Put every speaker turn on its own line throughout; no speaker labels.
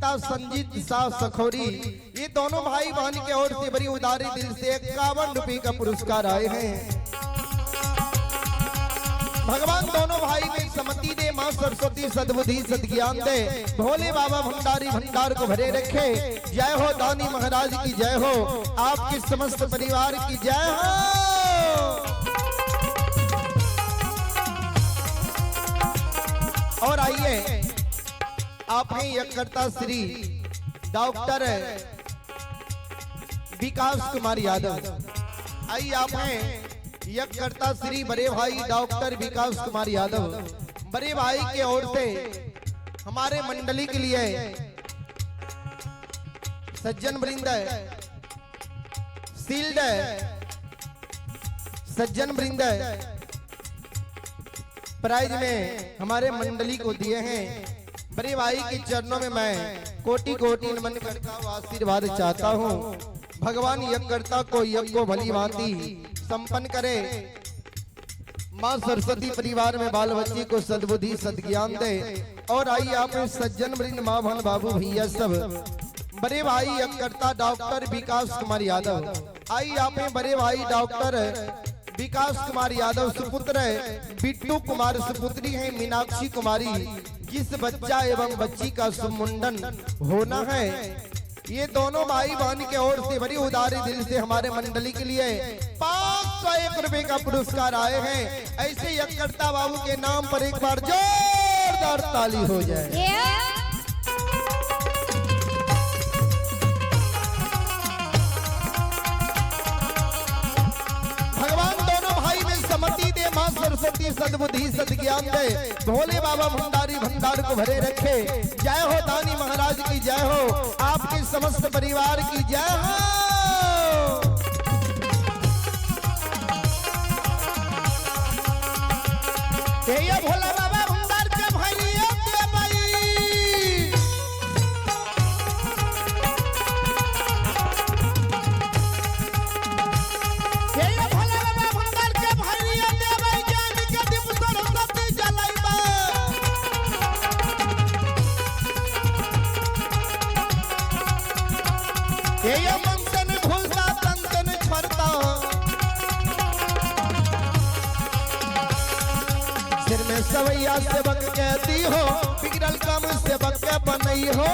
संजीत शाह सखोरी, ये दोनों भाई बहन के ओर से बड़ी उदारी दिल से 51 रुपए का पुरस्कार आए हैं। भगवान दोनों भाई में सम्मति दे, मां सरस्वती सद्बुद्धि सद्ज्ञान दे, भोले बाबा भंडारी भंडार को भरे रखे। जय हो दानी महाराज की जय हो, आपके समस्त परिवार की जय हो। और आइए आप हैं यज्ञकर्ता श्री डॉक्टर विकास कुमार यादव। आइए आप हैं यज्ञकर्ता श्री बड़े भाई डॉक्टर विकास कुमार यादव। बड़े भाई के ओर से हमारे मंडली के लिए सज्जन वृंद शील्ड सज्जन वृंद प्राइज में हमारे मंडली को दिए हैं। बड़े भाई के चरणों में मैं कोटि कोटि नमन करता हूँ, आशीर्वाद चाहता हूँ। भगवान यज्ञकर्ता को यज्ञ को भली भांति संपन्न करे। मां सरस्वती परिवार में बाल बच्चे को सद्बुद्धि सद्ज्ञान दे। और आइए आप सज्जन वृंद, मां बहन बाबू भैया सब, बड़े भाई यज्ञकर्ता डॉक्टर विकास कुमार यादव। आइए आप बड़े भाई डॉक्टर विकास कुमार यादव सुपुत्र बिट्टू कुमार सुपुत्री है मीनाक्षी कुमारी, जिस बच्चा एवं बच्ची का सुमुंडन होना है। ये दोनों भाई बहन के ओर से बड़ी उदारी दिल से हमारे मंडली के लिए 501 रुपए का पुरस्कार आए हैं। ऐसे यज्ञकर्ता बाबू के नाम पर एक बार जोरदार ताली हो जाए। मां सरस्वती सद्बुद्धि सद्ज्ञान दे, भोले बाबा भंडारी भंडार को भरे रखे। जय हो दानी महाराज की जय हो, आपके समस्त परिवार की जय हो। ये भोला बाबा भंडार के भाई ये मंथन भूलता तंतन छरता, सिर में सवैया सेवक कहती हो, बिगड़ल काम सेवक के बनई हो।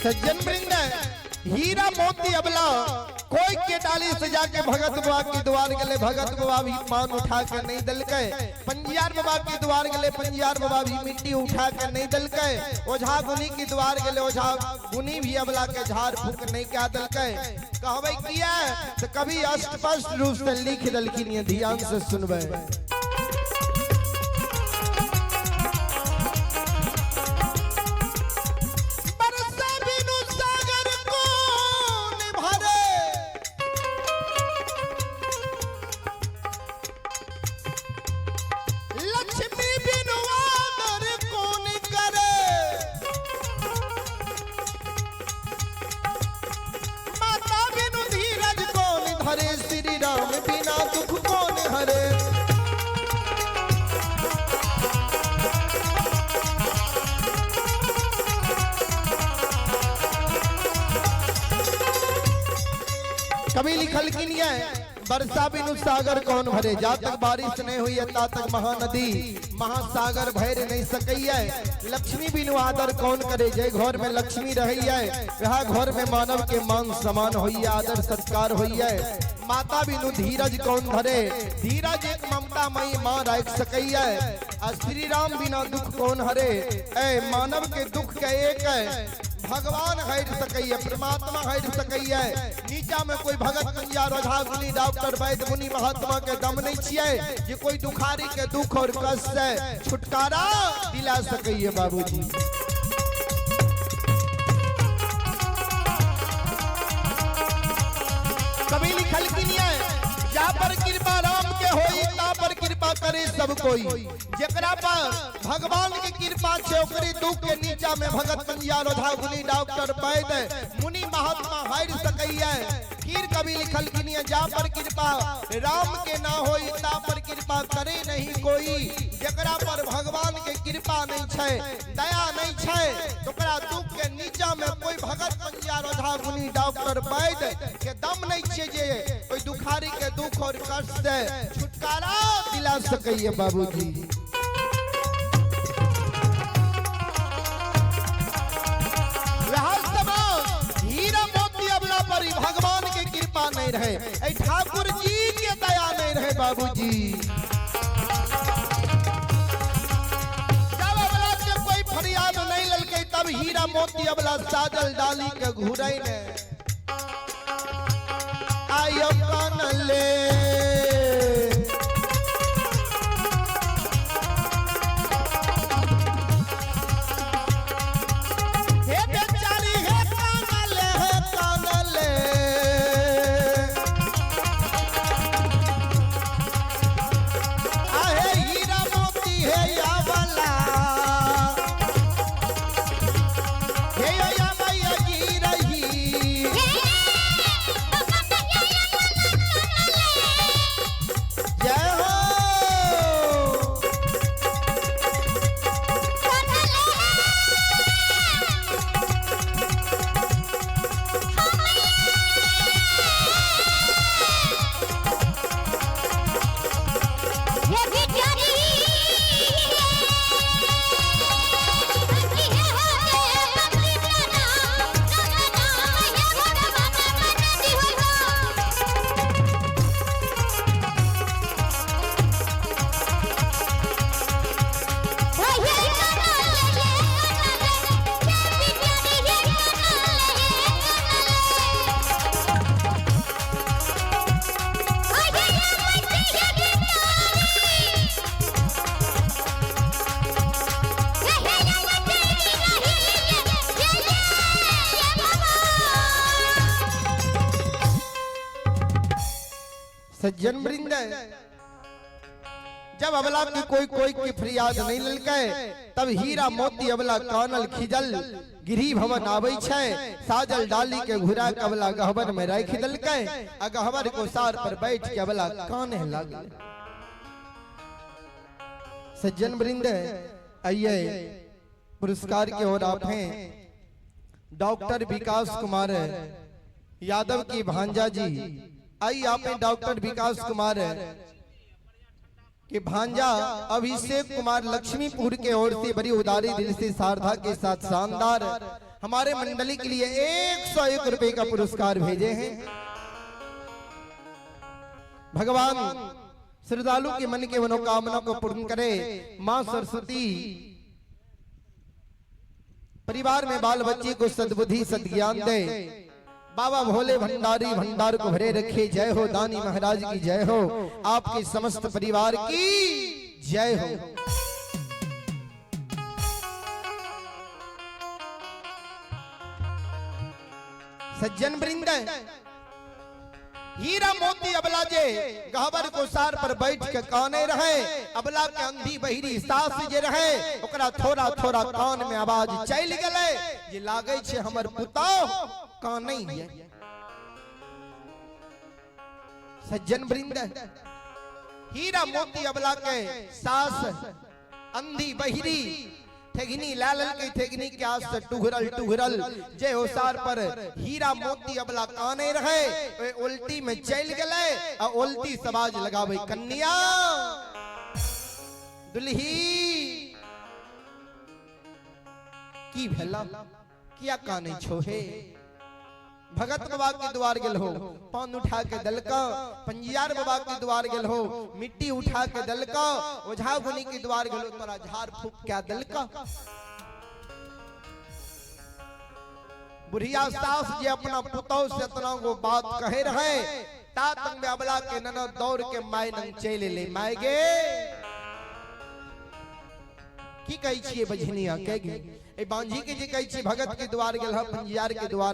सज्जन वृंद हीरा मोती अबला, कोई के डाली सजा के भगत बाबा के द्वार गले, भगत बाबा भी मान उठा कर नहीं दल के। पंजियार बाबा के द्वार गले, पंजियार बाबा भी मिट्टी उठा कर नहीं दल के। ओझा गुनी के द्वार गले, ओझा गुनी भी अबला के झाड़ फूक नहीं क्या दल के। कहवे किया तो कभी स्पष्ट रूप से लिख दलखिन, ध्यान से सुनबे। हरे श्री राम बिना दुख कौन हरे। कभी लिखल की नहीं है वर्षा बिनु सागर कौन भरे, जा तक बारिश नहीं हुई है ता तक महानदी महासागर भैर नहीं सकई है। लक्ष्मी बिनु आदर कौन करे, जय घर में लक्ष्मी रही है वह घर में मानव के मान समान हुई है, आदर सत्कार हुई है। माता बिनु धीरज कौन धरे, धीरज एक ममता मई मां रख सकई है। श्री राम बिना दुख कौन हरे, ऐ मानव के दुख के एक है भगवान हट सकई है, परमात्मा हट सकई है। नीचा में कोई भगत कंजार ओझा गुनी डॉक्टर वैद्य मुनि महात्मा के दम नहीं छिए जे कोई दुखारी के दुख और कष्ट से छुटकारा दिला सकई है बाबूजी। कभी लिखल की नहीं है जा पर कृपा राम के होई ता पर कृपा करे सब कोई, जेकरा पर भगवान की कृपा छे ओकरे दुख के नीचा में भगत कंजार ओझा गुनी डॉक्टर वैद्य मुनि महात्मा हार सकई है। फिर कभी लिखल की नहीं है जा पर कृपा राम के ना होई ता पर कृपा करे नहीं कोई, जेकरा पर भगवान के कृपा नहीं छे दया नहीं छे ओकरा दुख के नीचा में कोई भगत कंजार ओझा गुनी डॉक्टर वैद्य के दम नहीं छे जे कोई दुखारी के दुख और कष्ट से छुटकारा दिला सकई है बाबूजी। हीरा मोती अबला पर भगवान के कृपा नहीं रहे, ठाकुर जी के दया नहीं रहे बाबूजी। जब अबला के कोई फरियाद नहीं ललके तब हीरा मोती अबला साजल डाली के घुरई ने आयो कान ले सज्जन वृंद जब अबला की कोई की फरियाद नहीं ललके तब हीरा मोती अबला कानल खिजल गिरी भवन आवे छे साजल डाली के घुरा के अबला गहबर में रख दलके आ गहबर को सार पर बैठ के अबला काने लगे। सज्जन वृंद आइए पुरस्कार की ओर आप हैं डॉक्टर विकास कुमार यादव की भांजा जी। आइए आप हैं डॉक्टर विकास कुमार के भांजा अभिषेक कुमार लक्ष्मीपुर के ओर से बड़ी उदारी दिल से शारदा के साथ शानदार हमारे मंडली के लिए 101 रुपए का पुरस्कार भेजे हैं। भगवान श्रद्धालु के मन के मनोकामना को पूर्ण करे। मां सरस्वती परिवार में बाल बच्चे को सद्बुद्धि सद्ज्ञान दे। बाबा भोले भंडारी भंडार को भरे रखे। जय हो दानी महाराज की जय हो। आपके समस्त परिवार की जय हो। सज्जन वृंद हीरा मोती अबला जे गहबर को सार पर बैठ के काने रहे। अबला के अंधी बहिरी सास जे रहे ओकरा थोड़ा थोड़ा कान में आवाज चल गले जे लागे छे हमर पुतौ काने है। सज्जन वृंद हीरा मोती अबला के सास अंधी बहिरी ठेगनी लालल के ठेगनी के आस से टुहरल टुहरल जे होसार पर हीरा मोती अबला काने रहे वे उल्टी में चल गले आ उल्टी सबाज लगावे कन्या दुल्ही की भेला किया काने छोहे भगत बाबा के द्वार गेल हो पान उठा के दल का पंजियार बाबा के द्वार गेल हो मिट्टी उठा के दल का ओझा गुनी के द्वार गेल हो तोरा झाड़ फूक क्या दल का बुढ़िया सास जी अपना पुतौ से इतना वो बात कहे रहे ता तंग में अबला के नन दौड़ के माय नंग चले ले माय गे की कही छिए बझनिया कह गे ए बांझी के जे कही छी भगत के द्वार गेल ह पंजियार के द्वार